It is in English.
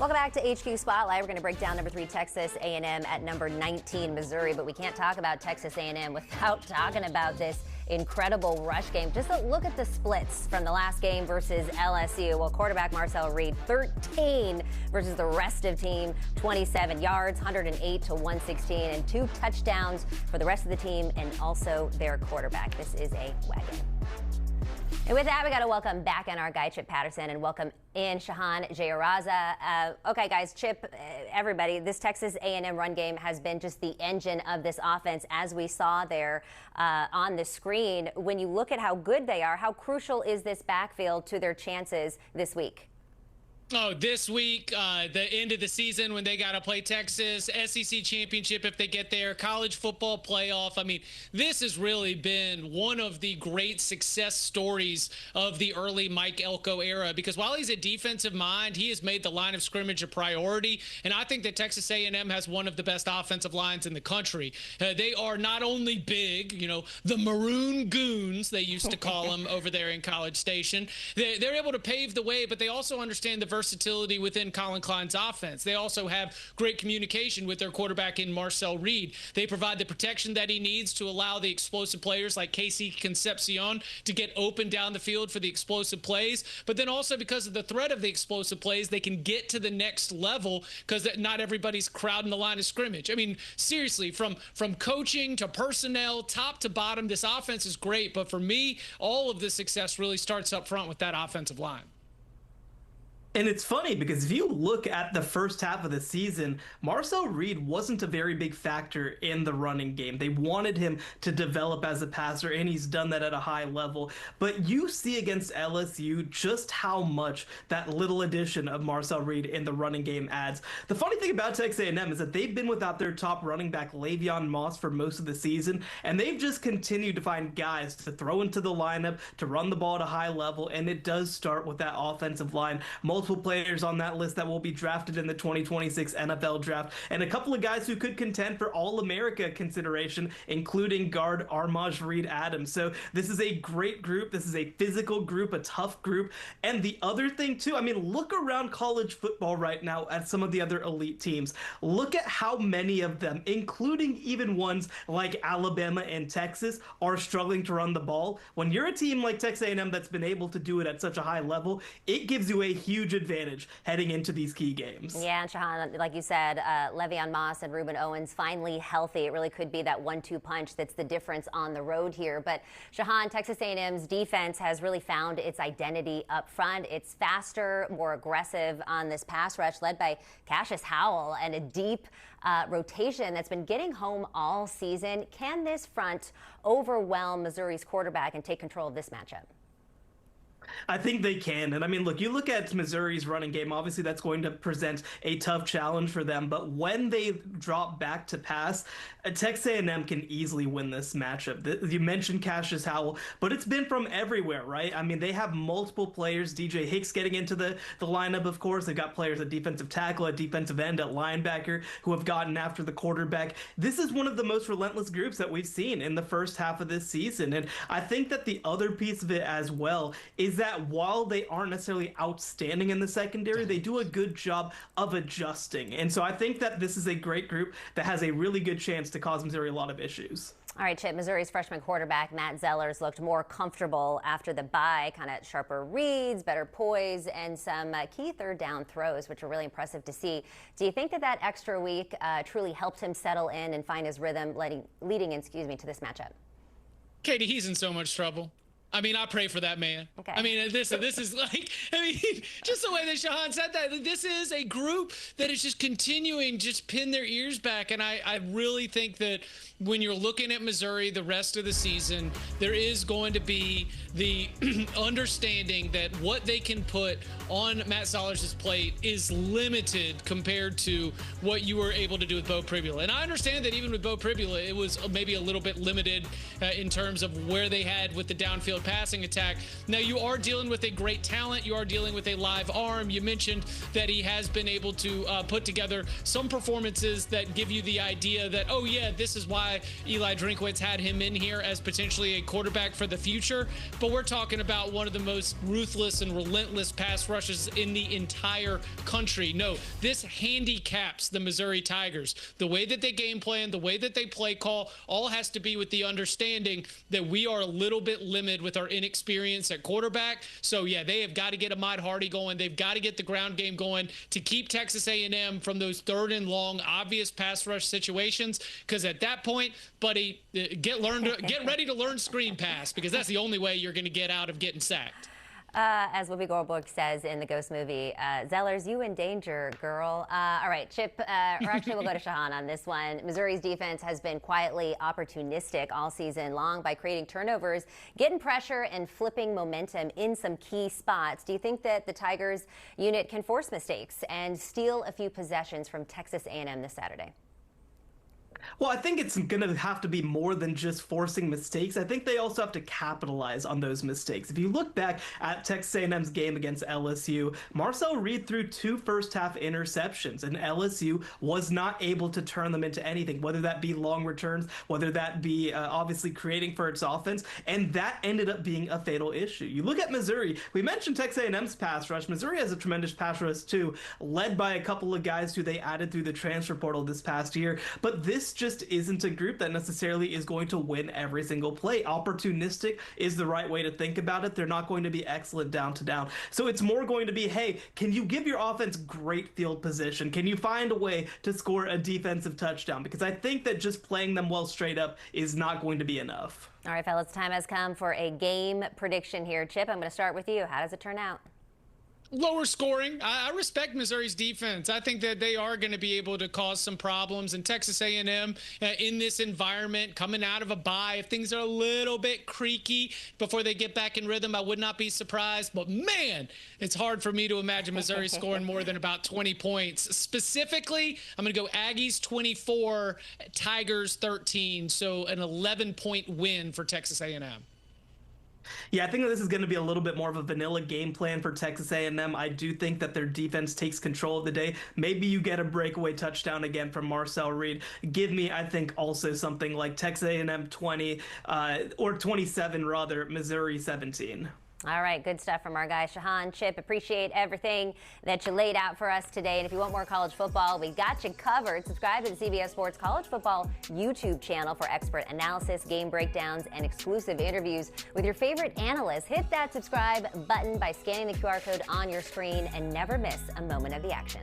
Welcome back to HQ Spotlight. We're going to break down number 3 Texas A&M at number 19 Missouri, but we can't talk about Texas A&M without talking about this incredible rush game. Just look at the splits from the last game versus LSU. Well, quarterback Marcel Reed, 13 versus the rest of team, 27 yards, 108 to 116, and 2 touchdowns for the rest of the team and also their quarterback. This is a wagon. And with that, we got to welcome back in our guy, Chip Patterson, and welcome in Shehan, Jeyarajah. Okay, guys, Chip, everybody, this Texas A&M run game has been just the engine of this offense, as we saw there on the screen. When you look at how good they are, how crucial is this backfield to their chances this week? Oh, this week, the end of the season when they got to play Texas, SEC championship if they get there, college football playoff. I mean, this has really been one of the great success stories of the early Mike Elko era, because while he's a defensive mind, he has made the line of scrimmage a priority. And I think that Texas A&M has one of the best offensive lines in the country. They are not only big, you know, the Maroon Goons, they used to call them over there in College Station. They're able to pave the way, but they also understand the versatility within Colin Klein's offense. They also have great communication with their quarterback in Marcel Reed. They provide the protection that he needs to allow the explosive players like Casey Concepcion to get open down the field for the explosive plays. But then also because of the threat of the explosive plays, they can get to the next level because not everybody's crowding the line of scrimmage. I mean, seriously, from coaching to personnel, top to bottom, this offense is great. But for me, all of the success really starts up front with that offensive line. And it's funny because if you look at the first half of the season, Marcel Reed wasn't a very big factor in the running game. They wanted him to develop as a passer, and he's done that at a high level. But you see against LSU just how much that little addition of Marcel Reed in the running game adds. The funny thing about Texas A&M is that they've been without their top running back, Le'Veon Moss, for most of the season, and they've just continued to find guys to throw into the lineup, to run the ball at a high level, and it does start with that offensive line. Multiple players on that list that will be drafted in the 2026 NFL draft, and a couple of guys who could contend for All-America consideration, including guard Armaj Reed Adams. So this is a great group. This is a physical group, a tough group. And the other thing too, I mean, look around college football right now at some of the other elite teams. Look at how many of them, including even ones like Alabama and Texas, are struggling to run the ball. When you're a team like Texas A&M that's been able to do it at such a high level, it gives you a huge advantage heading into these key games. Yeah, and Shehan, like you said, Le'Veon Moss and Ruben Owens finally healthy. It really could be that 1-2 punch that's the difference on the road here. But Shehan, Texas A&M's defense has really found its identity up front. It's faster, more aggressive on this pass rush, led by Cassius Howell, and a deep rotation that's been getting home all season. Can this front overwhelm Missouri's quarterback and take control of this matchup? I think they can. And I mean, look, you look at Missouri's running game, obviously that's going to present a tough challenge for them. But when they drop back to pass, Texas A&M can easily win this matchup. You mentioned Cassius Howell, but it's been from everywhere, right? I mean, they have multiple players. DJ Hicks getting into the lineup, of course. They've got players at defensive tackle, at defensive end, at linebacker who have gotten after the quarterback. This is one of the most relentless groups that we've seen in the first half of this season. And I think that the other piece of it as well is that while they aren't necessarily outstanding in the secondary, they do a good job of adjusting. And so I think that this is a great group that has a really good chance to cause Missouri a lot of issues. All right, Chip, Missouri's freshman quarterback Matt Zollers looked more comfortable after the bye, kind of sharper reads, better poise, and some key third down throws, which are really impressive to see. Do you think that that extra week truly helped him settle in and find his rhythm leading to this matchup? Katie, he's in so much trouble. I mean, I pray for that man. Okay. I mean, this is like, I mean, just the way that Shehan said that, this is a group that is just continuing, just pin their ears back. And I really think that when you're looking at Missouri the rest of the season, there is going to be the understanding that what they can put on Matt Zollers' plate is limited compared to what you were able to do with Bo Pribula. And I understand that even with Bo Pribula, it was maybe a little bit limited in terms of where they had with the downfield passing attack. Now, you are dealing with a great talent. You are dealing with a live arm. You mentioned that he has been able to put together some performances that give you the idea that, oh, yeah, this is why why Eli Drinkwitz had him in here as potentially a quarterback for the future. But we're talking about one of the most ruthless and relentless pass rushes in the entire country. No, this handicaps the Missouri Tigers. The way that they game plan, the way that they play call, all has to be with the understanding that we are a little bit limited with our inexperience at quarterback. So yeah, they have got to get Ahmad Hardy going. They've got to get the ground game going to keep Texas A&M from those third and long, obvious pass rush situations. Because at that point, buddy, get ready to learn screen pass, because that's the only way you're going to get out of getting sacked. As Whoopi Goldberg says in the Ghost movie, Zollers, you in danger, girl. All right, Chip, or actually we'll go to Shehan on this one. Missouri's defense has been quietly opportunistic all season long by creating turnovers, getting pressure, and flipping momentum in some key spots. Do you think that the Tigers unit can force mistakes and steal a few possessions from Texas A&M this Saturday? Well, I think it's going to have to be more than just forcing mistakes. I think they also have to capitalize on those mistakes. If you look back at Texas A&M's game against LSU, Marcel Reed threw 2 first-half interceptions, and LSU was not able to turn them into anything, whether that be long returns, whether that be obviously creating for its offense, and that ended up being a fatal issue. You look at Missouri. We mentioned Texas A&M's pass rush. Missouri has a tremendous pass rush, too, led by a couple of guys who they added through the transfer portal this past year, but this just isn't a group that necessarily is going to win every single play. Opportunistic is the right way to think about it. They're not going to be excellent down to down. So it's more going to be, hey, can you give your offense great field position? Can you find a way to score a defensive touchdown? Because I think that just playing them well straight up is not going to be enough. All right, fellas, time has come for a game prediction here. Chip, I'm going to start with you. How does it turn out? Lower scoring. I respect Missouri's defense. I think that they are going to be able to cause some problems. And Texas A&M in this environment, coming out of a bye, if things are a little bit creaky before they get back in rhythm, I would not be surprised. But man, it's hard for me to imagine Missouri scoring more than about 20 points. Specifically, I'm going to go Aggies 24, Tigers 13. So an 11-point win for Texas A&M. Yeah, I think that this is going to be a little bit more of a vanilla game plan for Texas A&M. I do think that their defense takes control of the day. Maybe you get a breakaway touchdown again from Marcel Reed. Give me, I think, also something like Texas A&M 20 or 27 rather, Missouri 17. All right, good stuff from our guy Shehan. Chip, appreciate everything that you laid out for us today. And if you want more college football, we got you covered. Subscribe to the CBS Sports College Football YouTube channel for expert analysis, game breakdowns, and exclusive interviews with your favorite analysts. Hit that subscribe button by scanning the QR code on your screen and never miss a moment of the action.